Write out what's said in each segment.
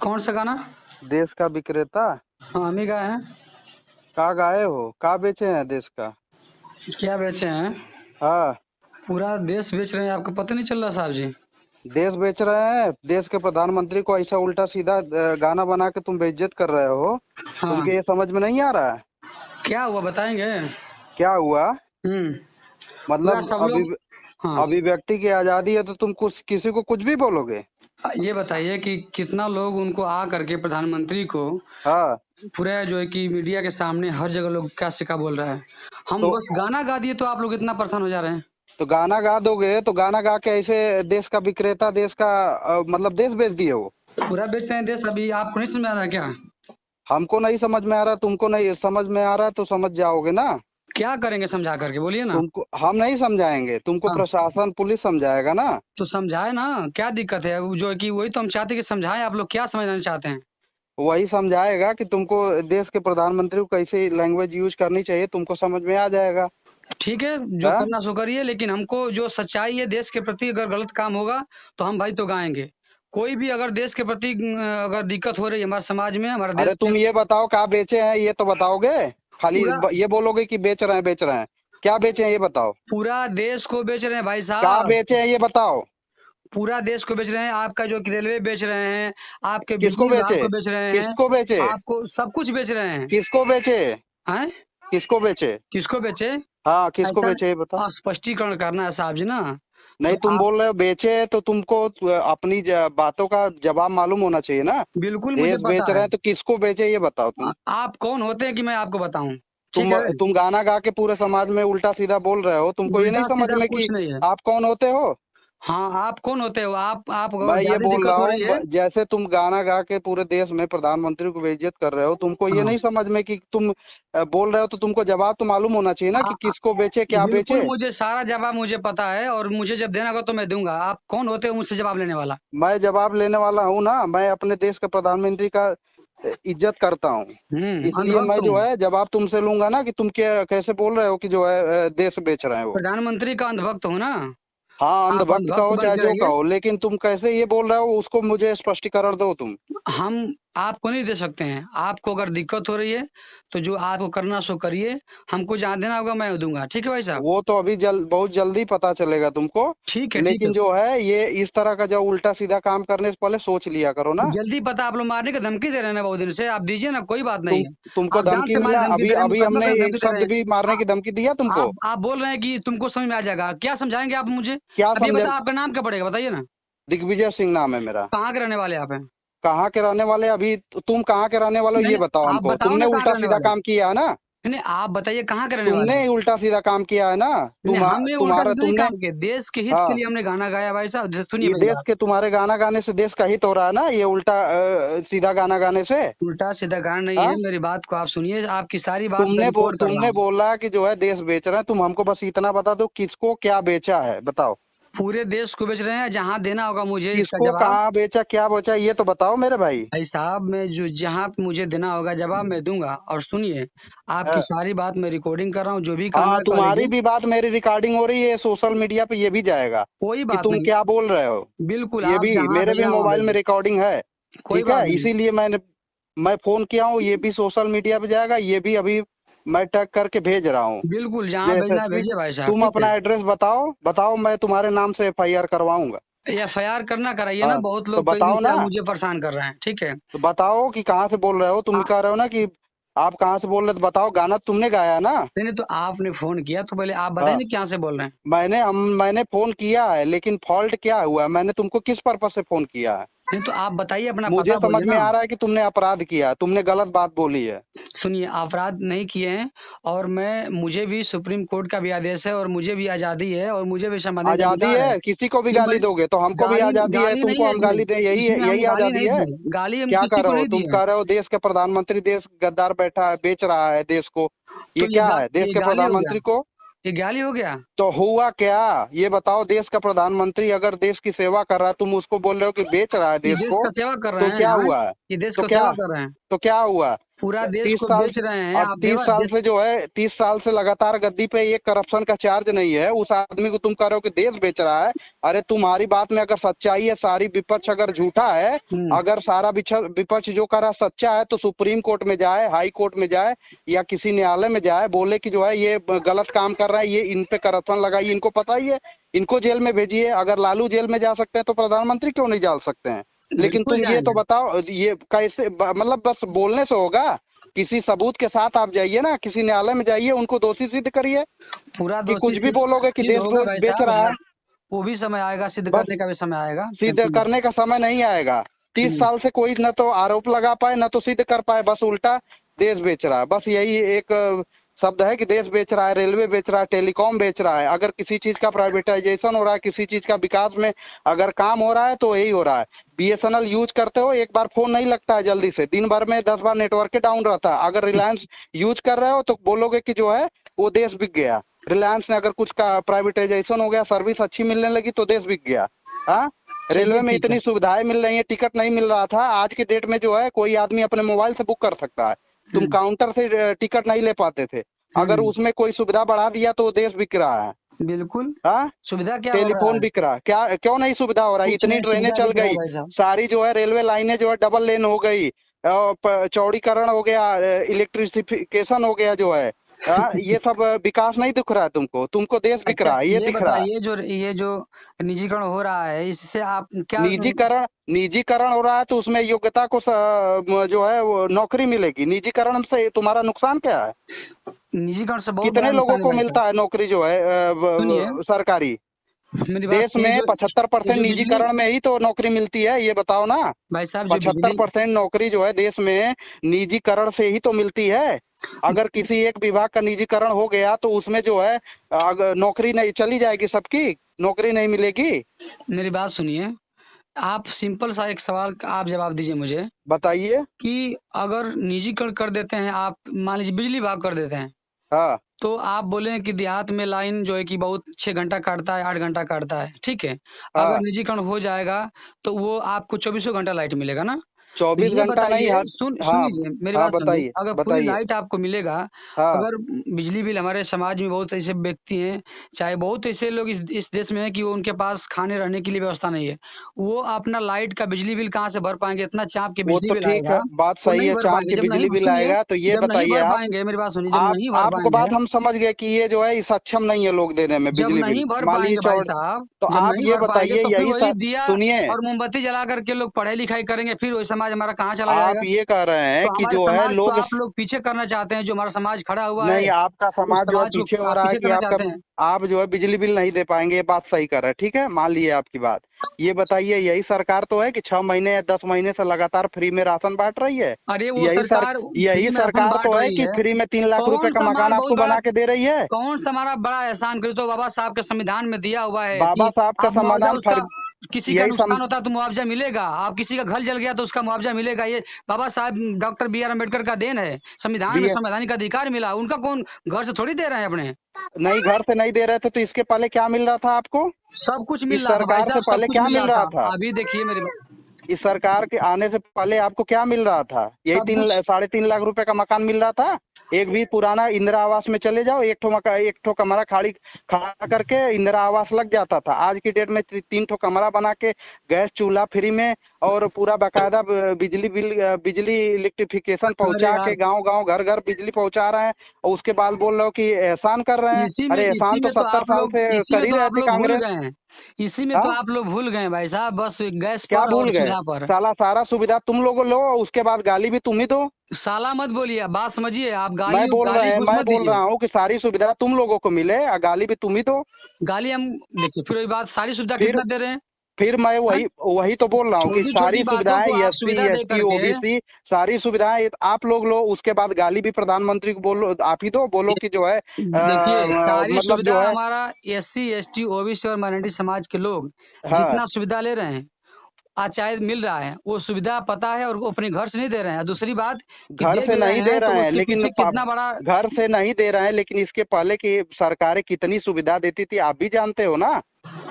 कौन सा गाना? देश का विक्रेता। हाँ, हम ही गाए हैं। का गाए हो, का बेचे हैं देश का? क्या बेचे हैं? हाँ, पूरा देश बेच रहे हैं, आपको पता नहीं चल रहा साहब जी? देश बेच रहे हैं। देश के प्रधानमंत्री को ऐसा उल्टा सीधा गाना बना के तुम बेइज्जत कर रहे हो। हाँ। तुमके ये समझ में नहीं आ रहा है? क्या हुआ बताएंगे? क्या हुआ? हम्म। पूरा मतलब सब लोग। हाँ। अभिव्यक्ति की आजादी है तो तुम कुछ किसी को कुछ भी बोलोगे? ये बताइए कि कितना लोग उनको आ करके प्रधानमंत्री को हाँ, पूरा जो है कि मीडिया के सामने हर जगह लोग क्या सिक्का बोल रहा है। हम तो बस गाना गा दिए तो आप लोग इतना परेशान हो जा रहे हैं। गाना गा दोगे तो गाना गा के ऐसे देश का विक्रेता, देश का मतलब देश बेच दिए हो। पूरा बेच रहे हैं देश, अभी आपको नहीं समझ आ रहा है क्या? हमको नहीं समझ में आ रहा, तुमको नहीं समझ में आ रहा तो समझ जाओगे ना। क्या करेंगे समझा करके, बोलिए ना। तुमको हम नहीं समझाएंगे, तुमको हाँ, प्रशासन पुलिस समझाएगा ना। तो समझाए ना। क्या दिक्कत है? वो जो है कि वही तो हम चाहते हैं कि समझाएं, आप लोग क्या समझना चाहते हैं? वही समझाएगा कि तुमको देश के प्रधानमंत्री को कैसे लैंग्वेज यूज करनी चाहिए, तुमको समझ में आ जाएगा। ठीक है, जो हाँ, करना सो करिए, लेकिन हमको जो सच्चाई है देश के प्रति, अगर गलत काम होगा तो हम भाई तो गाएंगे। कोई भी अगर देश के प्रति अगर दिक्कत हो रही है हमारे समाज में, हमारे देश अरे में। तुम ये बताओ क्या बेचे हैं, ये तो बताओगे। खाली पूरा ये बोलोगे कि बेच रहे हैं बेच रहे हैं। क्या बेचे हैं ये बताओ। पूरा देश को बेच रहे हैं भाई क्या साहब। बेचे हैं ये बताओ। पूरा देश को बेच रहे हैं, आपका जो कि रेलवे बेच रहे हैं, आपके किसको बिजली विभाग बेचे? को बेच रहे हैं, किसको बेचे? आपको सब कुछ बेच रहे हैं। किसको बेचे? हैं? किसको बेचे? किसको बेचे? हाँ, किसको ऐसा बेचे ये बताओ। स्पष्टीकरण करना है साहब जी ना। नहीं, तो तुम आप बोल रहे हो बेचे तो तुमको अपनी बातों का जवाब मालूम होना चाहिए ना। बिल्कुल मुझे देश पता बेच रहे है। हैं तो किसको बेचे ये बताओ तुम। आप कौन होते हैं कि मैं आपको बताऊं? ठीक तुम है। तुम गाना गा के पूरे समाज में उल्टा सीधा बोल रहे हो, तुमको ये नहीं उल्टा समझ सीधा में कुछ कि नहीं है। आप कौन होते हो। हाँ, आप कौन होते हो? आप मैं अगर ये ज्यादा बोल दिक्कत रहा हो हूँ रही है। जैसे तुम गाना गा के पूरे देश में प्रधानमंत्री को बेइज्जत कर रहे हो, तुमको ये हाँ। नहीं समझ में कि तुम बोल रहे हो तो तुमको जवाब तो मालूम होना चाहिए ना आ, कि आ, किसको बेचे क्या बिल्कुल बेचे। मुझे सारा जवाब मुझे पता है, और मुझे जब देना होगा तो मैं दूंगा। आप कौन होते हो मुझसे जवाब लेने वाला? मैं जवाब लेने वाला हूँ ना, मैं अपने देश के प्रधानमंत्री का इज्जत करता हूँ। इसलिए अंधभक्त मैं हूँ। जो है जवाब तुमसे लूंगा ना कि तुम क्या कैसे बोल रहे हो कि जो है देश बेच रहे हो। प्रधानमंत्री का अंधभक्त हूँ ना। हाँ, आप अंधभक्त अंधभक्त कहो बन चाहे के जो रहिए। कहो, लेकिन तुम कैसे ये बोल रहे हो उसको मुझे स्पष्टीकरण दो तुम। हम आपको नहीं दे सकते हैं। आपको अगर दिक्कत हो रही है तो जो आपको करना सो करिए। हमको जहाँ देना होगा मैं दूंगा। ठीक है भाई साहब। वो तो अभी बहुत जल्दी पता चलेगा तुमको। ठीक है, ठीक है। लेकिन जो है ये इस तरह का जो उल्टा सीधा काम करने से पहले सोच लिया करो ना। जल्दी पता, आप लोग मारने की धमकी दे रहे हैं ना बहुत दिन से, आप दीजिए ना, कोई बात नहीं तुम है। तुमको आप जान धमकी से मिला? मारने की धमकी अभी दे रहे हैं, अभी मुकदमा हमने करने की एक धमकी दे रहे शब्द हैं। भी मारने की धमकी दिया तुमको? आप बोल रहे हैं कि तुमको समझ में आ जाएगा, क्या समझाएंगे आप मुझे? क्या अब ये समझे? बता, आपका नाम क्या पड़ेगा बताइए ना। दिग्विजय सिंह नाम है मेरा। कहाँ के रहने वाले आप हैं? कहाँ के रहने वाले? अभी तुम कहाँ के रहने वाले हो नहीं ये बताओ आप हमको। बताओ तुमने ना कहाँ के उल्टा रहने सीधा वाले हैं। काम किया है ना। नहीं नहीं, आप बताइए कहाँ के रहने वाले तुमने हैं। ही उल्टा सीधा काम किया है ना। नहीं, हमने उल्टा तुम्हारा सीधा नहीं तुमने। काम किया, देश के हित के हाँ, लिए हमने गाना गाया भाई साहब। सुनिए ये मेरी देश बात। के तुम्हारे गाना गाने से देश का हित हो रहा है ना, ये उल्टा सीधा गाना गाने से। उल्टा सीधा गाना नहीं है, हाँ, मेरी बात को आप सुनिए, आपकी सारी बात मैं रिकॉर्ड कर रहा तुमने हूँ। बोला कि जो है देश बेच रहे हैं, तुम हमको बस इतना बता दो किसको क्या बेचा है बताओ। पूरे देश को बेच रहे हैं, जहाँ देना होगा मुझे इसका किसको जवाब। कहाँ बेचा क्या बेचा ये तो बताओ मेरे भाई। भाई साहब, मैं जो जहाँ पे मुझे देना होगा जवाब मैं दूंगा। और सुनिए, आपकी हाँ, सारी बात मैं रिकॉर्डिंग कर रहा हूँ, जो भी करना हाँ, है कर तुम्हारी लीजिए। भी बात मेरी रिकॉर्डिंग हो रही है, सोशल मीडिया पे ये भी जाएगा कोई कि बात तुम नहीं। क्या बोल रहे हो। बिल्कुल, ये आप भी जहाँ मेरे भी भैया वहाँ मोबाइल में भेजिए। रिकॉर्डिंग है। कोई ठीक बात है, नहीं। इसीलिए मैं फोन किया हूँ, ये भी सोशल मीडिया पे जाएगा, ये भी अभी मैं टैग करके भेज रहा हूँ। बिल्कुल, जहाँ जय भेजना है एसएसपी, भेजिए भाई साहब, तुम ठीक है। अपना एड्रेस बताओ बताओ, मैं तुम्हारे नाम से एफआईआर करवाऊंगा। FIR करना कराइए ना, हाँ, बहुत तो लोग कई दिन बताओ से ना। मुझे परेशान कर रहे हैं। ठीक है। तो बताओ कि कहाँ से बोल रहे हो, तुम आ, कह रहे हो ना कि आप कहाँ से बोल रहे हो, तो बताओ। गाना तुमने गाया है ना। नहीं नहीं, तो आपने फोन किया तो पहले आप बताइए हाँ, ना क्या से बोल रहे हैं। मैंने फोन किया है, लेकिन फॉल्ट क्या हुआ? मैंने तुमको किस पर्पज से फोन किया है? नहीं तो आप बताइए, अपना मुझे पता समझ बोलिए में ना। आ रहा है कि तुमने अपराध किया, तुमने गलत बात बोली है। सुनिए, अपराध नहीं किए हैं। और मुझे भी सुप्रीम कोर्ट का भी आदेश है, और मुझे भी आजादी है, और मुझे भी संवैधानिक आजादी अधिकार है है, किसी को भी कि गाली मैं दोगे तो हमको भी गाली आजादी है, गाली नहीं तुमको है हम इसमें। गाली दे, यही इसमें हम यही गाली आजादी नहीं है। दिए, गाली हम क्या किसी कर को रहे हो? नहीं तुम दिए हैं। कह रहे हो देश के प्रधानमंत्री, देश गद्दार बैठा है बेच रहा है देश को। तो ये क्या है देश ये के गाली हो गया। प्रधानमंत्री को? ये गाली हो गया। तो हुआ क्या ये बताओ। देश का प्रधानमंत्री अगर देश की सेवा कर रहा है, तुम उसको बोल रहे हो कि बेच रहा है ये देश देश को, का सेवा कर तो रहे हैं, क्या हाँ। हुआ है? ये देश तो का क्या? सेवा कर रहे हैं। तो क्या हुआ? पूरा देश 30 को साल बेच रहे हैं अब आप 30 साल से जो है 30 साल से लगातार गद्दी पे ये करप्शन का चार्ज नहीं है, उस आदमी को तुम कह रहे हो कि देश बेच रहा है। अरे तुम्हारी बात में अगर सच्चाई है, सारी विपक्ष अगर झूठा है, अगर सारा विपक्ष जो कर रहा सच्चा है, तो सुप्रीम कोर्ट में जाए, हाई कोर्ट में जाए, या किसी न्यायालय में जाए, बोले कि जो है ये गलत काम कर रहा है, ये इन पे करप्शन लगाइए, इनको पता ही है, इनको जेल में भेजिए। अगर लालू जेल में जा सकते हैं तो प्रधानमंत्री क्यों नहीं जा सकते हैं? लेकिन बिल्कुल तुम ये तो जाएंगे। बताओ, ये कैसे मतलब बस बोलने से होगा? किसी सबूत के साथ आप जाइए ना, किसी न्यायालय में जाइए, उनको दोषी सिद्ध करिए। पूरा कि दोषी कुछ भी बोलोगे कि सिद्ध देश होगा भाई बेच रहा साहब, है। वो भी समय आएगा, सिद्ध बस करने का भी समय आएगा, सिद्ध टेंशन करने का समय नहीं आएगा। 30 हम्म, साल से कोई न तो आरोप लगा पाए, न तो सिद्ध कर पाए, बस उल्टा देश बेच रहा है। बस यही एक शब्द है कि देश बेच रहा है, रेलवे बेच रहा है, टेलीकॉम बेच रहा है। अगर किसी चीज का प्राइवेटाइजेशन हो रहा है, किसी चीज का विकास में अगर काम हो रहा है, तो यही हो रहा है। बीएसएनएल यूज करते हो, एक बार फोन नहीं लगता है जल्दी से, दिन भर में 10 बार नेटवर्क डाउन रहता है। अगर रिलायंस यूज कर रहे हो तो बोलोगे कि जो है वो देश बिक गया। रिलायंस ने अगर कुछ का प्राइवेटाइजेशन हो गया, सर्विस अच्छी मिलने लगी, तो देश बिक गया। हाँ, चलिए रेलवे में ठीक है। इतनी सुविधाएं मिल रही है, टिकट नहीं मिल रहा था, आज की डेट में जो है कोई आदमी अपने मोबाइल से बुक कर सकता है। तुम हम्म काउंटर से टिकट नहीं ले पाते थे। अगर हम्म उसमें कोई सुविधा बढ़ा दिया तो देश बिक रहा है। बिल्कुल। हाँ, सुविधा क्या हो रहा टेलीफोन है? बिक रहा है, क्या क्यों नहीं सुविधा हो रहा है? कुछ इतनी नहीं ट्रेनें सुविधा चल दिख रहा है गई, भाई साहब। सारी जो है रेलवे लाइनें जो है डबल लेन हो गई, चौड़ीकरण हो गया, इलेक्ट्रिसिफिकेशन हो गया जो है। ये सब विकास नहीं दिख रहा है तुमको? तुमको देश बिक अच्छा रहा है, ये ये दिख रहा है। बताइए, जो ये जो निजीकरण हो रहा है, इससे आप क्या? निजीकरण निजीकरण हो रहा है तो उसमें योग्यता को जो है वो नौकरी मिलेगी। निजीकरण से तुम्हारा नुकसान क्या है? निजीकरण से बहुत बड़ा कितने लोगों नुकसान है को भाई साहब। मिलता है नौकरी जो है सुनिए, सरकारी? मेरी बात देश ये में जो 75% बिजली, निजीकरण में ही तो नौकरी मिलती है, ये बताओ ना। भाई साहब जो बिजली, 75% नौकरी जो है देश में निजीकरण से ही तो मिलती है। अगर किसी एक विभाग का निजीकरण हो गया तो उसमें जो है अगर नौकरी नहीं चली जाएगी, सबकी नौकरी नहीं मिलेगी। मेरी बात सुनिए, आप सिंपल सा एक सवाल का आप जवाब दीजिए मुझे बताइए। कि अगर निजीकरण कर देते हैं, आप मान लीजिए बिजली विभाग कर देते हैं, हाँ तो आप बोले कि देहात में लाइन जो है कि बहुत 6 घंटा काटता है, 8 घंटा काटता है, ठीक है। अगर हाँ, निजीकरण हो जाएगा तो वो आपको 24 घंटा लाइट मिलेगा ना। तो 24 ये घंटा नहीं। बताइए, हाँ हाँ सुनिए मेरी हाँ, बात सुनिए, बताइए अगर फ्री बताइए। लाइट आपको मिलेगा, हाँ, अगर बिजली बिल, हमारे समाज में बहुत ऐसे व्यक्ति हैं, चाहे बहुत ऐसे लोग इस देश में हैं कि वो उनके पास खाने रहने के लिए व्यवस्था नहीं है, वो अपना लाइट का बिजली बिल कहाँ से भर पाएंगे? इतना चाप के वो बिजली तो बिल ठीक है, आएगा, बात वो सही नहीं है, भर चाँप पाएंगे। के जब नहीं, बिजली बिल सुनिए, आएगा, तो ये जब नहीं बताइए भर आप। पाएंगे, मेरी बात सुनिए, जब नहीं भर आपको पाएंगे, बात हम समझ गए कि ये जो है सक्षम नहीं है लोग देने में जब बिजली बिल, नहीं भर मान लीजिए पाएंगे भाई चौड़। साहब, तो जब आप नहीं ये भर पाएंगे बताइए, तो फिर यही वही सब दिया सुनिए। और मोमबत्ती जला करके लोग पढ़ाई लिखाई करेंगे, फिर वही समाज हमारा कहाँ चला आप जाएगा? ये कह रहे हैं तो कि हमारे जो है समाज को लोग आप लोग पीछे करना चाहते हैं, जो हमारा समाज खड़ा हुआ है, नहीं, आपका उस समाज जो है समाज को पीछे हो आप रहा है पीछे कि करना आपका, चाहते हैं। आप जो है बिजली बिल नहीं दे पाएंगे, ये बात सही कर रहे हैं, ठीक है, मान लिए आपकी बात। ये बताइए, यही सरकार तो है कि 6 महीने या 10 महीने से लगातार फ्री में राशन बांट रही है? अरे वो सरकार यही फ्री में राशन सरकार बांट तो है रही कि है। फ्री में 3 लाख रुपए कौन का सा हमारा मकान बहुत आपको बड़ा, बना के दे रही है? कौन सा हमारा बड़ा एहसान करे? तो बाबा साहब के संविधान में दिया हुआ है बाबा कि साहब का आप मुआवजा समाधान उसका, किसी का यही नुकसान होता है तो मुआवजा मिलेगा, आप किसी का घर जल गया तो उसका मुआवजा मिलेगा। ये बाबा साहब डॉक्टर B.R. अम्बेडकर का देन है, संविधान में बी संवैधानिक अधिकार मिला उनका, कौन घर से थोड़ी दे रहे हैं अपने? नहीं, घर से नहीं दे रहे थे तो इसके पहले क्या मिल रहा था आपको? सब कुछ इस मिल रहा था भाई सरकार से साहब, सब पहले कुछ क्या मिल मिल रहा रहा था। था? अभी देखिए मेरी इस सरकार के आने से पहले आपको क्या मिल रहा था? यही सब कुछ 3.5 लाख रुपए का मकान मिल रहा था। एक भी पुराना इंदिरा आवास में चले जाओ, एक ठो कमरा खाली खड़ा करके इंदिरा आवास लग जाता था। आज की डेट में 3 ठो कमरा बना के, गैस चूल्हा फ्री में, और पूरा बाकायदा बिजली बिल, बिजली इलेक्ट्रिफिकेशन अरे पहुंचा यार, के, गांव गांव घर घर बिजली पहुंचा रहे हैं। और उसके बाद बोल रहे हो कि एहसान कर रहे हैं। अरे एहसान तो 70 साल से कर ही रहे थे भूल कांग्रेस। गए हैं, इसी में तो हाँ, आप लोग भूल गए हैं भाई साहब, बस गैस क्या पर भूल और गए? चूल्हा पर। साला सारा सुविधा तुम लोग लो, उसके बाद गाली भी तुम ही दो। साला मत बोलिए, बात समझिए, आप गाली गाली कुछ मैं मत बोल दीजिए। रहा हूँ कि सारी सुविधा तुम लोगों को मिले और गाली भी तुम ही दो। गाली हम, देखिए फिर वही बात, सारी सुविधा फिर कितना दे रहे हैं? फिर मैं हाँ? वही वही तो बोल रहा हूँ कि छोटी छोटी सारी बातों सुविधाएं, को आप एससी सुविधा दे एसटी करके, ओबीसी, सारी सुविधाएं आप लोग लो, उसके बाद गाली भी प्रधानमंत्री को बोलो, आप ही दो, बोलो कि जो है देखिए सारी मतलब सुविधा जो है। हमारा SC ST OBC और माइनॉरिटी समाज के लोग हाँ, जितना सुविधा ले रहे हैं, आज चाहे मिल रहा है, वो सुविधा पता है और वो अपने घर से नहीं दे रहे हैं। दूसरी बात कि घर दे से भी नहीं रहे दे हैं तो रहे हैं उसके लेकिन पीछे कितना बड़ा, घर से नहीं दे रहे हैं, लेकिन इसके पहले की सरकारें कितनी सुविधा देती थी, आप भी जानते हो ना।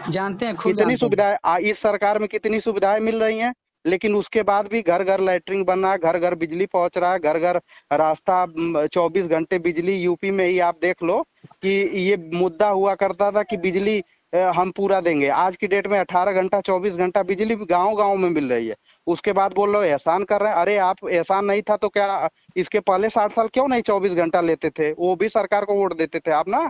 जानते हैं, खूब कितनी जानते हैं। सुविधाएं इस सरकार में कितनी सुविधाएं मिल रही हैं? लेकिन उसके बाद भी घर घर लैट्रिन बन रहा है, घर घर बिजली पहुंच रहा है, घर घर रास्ता, 24 घंटे बिजली। यूपी में ही आप देख लो कि ये मुद्दा हुआ करता था कि बिजली हम पूरा देंगे। आज की डेट में 18 घंटा 24 घंटा बिजली गांव गांव में मिल रही है। उसके बाद बोल रहे हो एहसान कर रहे हैं। अरे आप एहसान नहीं था तो क्या इसके पहले 60 साल क्यों नहीं 24 घंटा लेते थे? वो भी सरकार को वोट देते थे आप ना।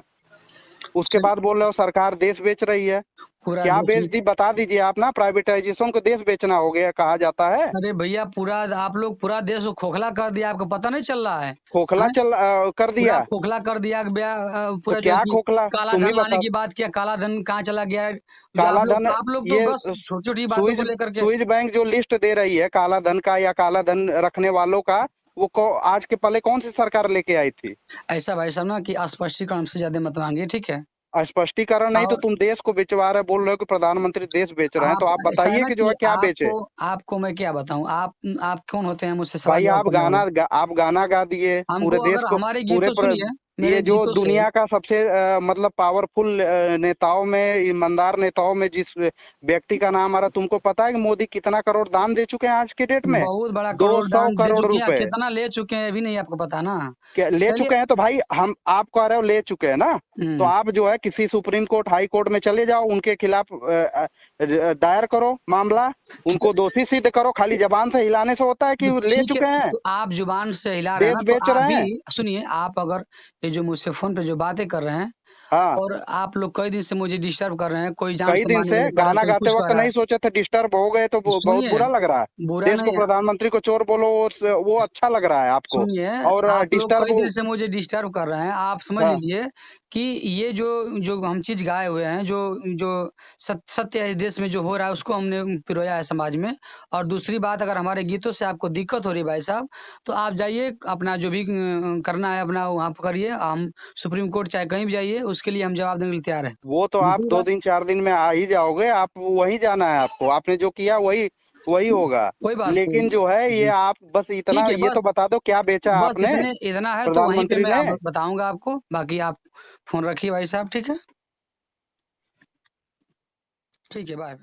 उसके चल बाद बोल रहे हो सरकार देश बेच रही है। पूरा क्या देश बेच में। दी बता दीजिए आप ना। प्राइवेटाइजेशन को देश बेचना हो गया कहा जाता है। अरे भैया पूरा आप लोग पूरा देश को खोखला कर दिया, आपको पता नहीं चल रहा है? खोखला हैं? कर पूरा दिया। खोखला कर दिया कि तो पूरा जो है क्या कि खोखला काला तुम ही धन लाने बता। की बात किया, काला धन कहाँ चला गया है? जो काला धन आप लोग तो ये बस छोटी छोटी बातों स्विज को लेकर के। स्विज बैंक जो लिस्ट दे रही है काला धन का या काला धन रखने वालों का, वो आज के पहले कौन सी सरकार लेके आई थी? ऐसा भाई साहब ना कि स्पष्टीकरण हमसे ज्यादा मत मांगिए, ठीक है? स्पष्टीकरण नहीं तो और तुम देश को बेचवा रहे, बोल रहे हो कि प्रधानमंत्री देश बेच रहे हैं, तो आप आप ऐसा है बताइए ना कि जो कि है क्या बेचे। आपको आपको मैं क्या बताऊं, आप कौन होते हैं मुझसे सवाल भाई जवाब आप करने वाले? आप गाना गा दिए पूरे हमको देश अगर को। हमारे पूरे गीतों सुनिए, मेरे ये जो गीतों से। दुनिया का सबसे मतलब पावरफुल नेताओं में, ईमानदार नेताओं में जिस व्यक्ति का नाम आ रहा, तुमको पता है कि मोदी कितना करोड़ दान दे चुके हैं आज के डेट में? बहुत बड़ा दो करोड़ सौ दान दे करोड़ चुके हैं, रुपए कितना ले चुके हैं अभी नहीं आपको पता ना। क्या ले चलिए। चुके हैं? तो भाई हम आप कह रहे हो ले चुके हैं ना, तो हम्म। आप जो है किसी सुप्रीम कोर्ट हाई कोर्ट में चले जाओ, उनके खिलाफ दायर करो मामला, उनको दोषी सिद्ध करो। खाली जबान से हिलाने से होता है कि तो ले ठीक है, चुके हैं? तो आप जुबान से हिला रहे हैं देश ना, तो बेच आप रहे भी हैं। सुनिए। आप अगर ये जो मुझसे फोन पे जो बातें कर रहे हैं, हाँ। और आप लोग कई दिन से मुझे डिस्टर्ब कर रहे हैं, कोई जान कई से दिन मारने से के लिए कर रहा है, गाना कोई गाते कुछ कर वक्त रहा है। नहीं सोचे थे डिस्टर्ब हो गए तो बहुत सुनिए, बुरा लग रहा है। बुरा देश को नहीं है। प्रधानमंत्री को चोर बोलो, वो अच्छा लग रहा है आपको। सुनिए, और आप लोग डिस्टर्ब। कई दिन से मुझे डिस्टर्ब कर रहे हैं। आप समझ हाँ। लीजिए कि ये जो जो हम चीज गाए हुए हैं, जो जो सत्य है इस देश में जो हो रहा है, उसको हमने पिरोया है समाज में। और दूसरी बात, अगर हमारे गीतों से आपको दिक्कत हो रही है भाई साहब, तो आप जाइए अपना जो भी करना है अपना वहाँ पर करिए। हम सुप्रीम कोर्ट चाहे कहीं भी जाइए, उसके लिए हम जवाब देने के लिए तैयार हैं। वो तो आप दूसरी दो बात, दिन 4 दिन में आ ही जाओगे, आप वहीं जाना है आपको। आपने जो किया वही वही होगा। कोई बात लेकिन जो है ये नहीं। आप बस इतना ठीक है, ये तो बस बता दो क्या बेचा बस आपने इतना है तो वहीं पे प्रधानमंत्री मैं ने। आप बताऊंगा आपको। बाकी आप फोन रखिए भाई साहब, ठीक है? ठीक है, बाय।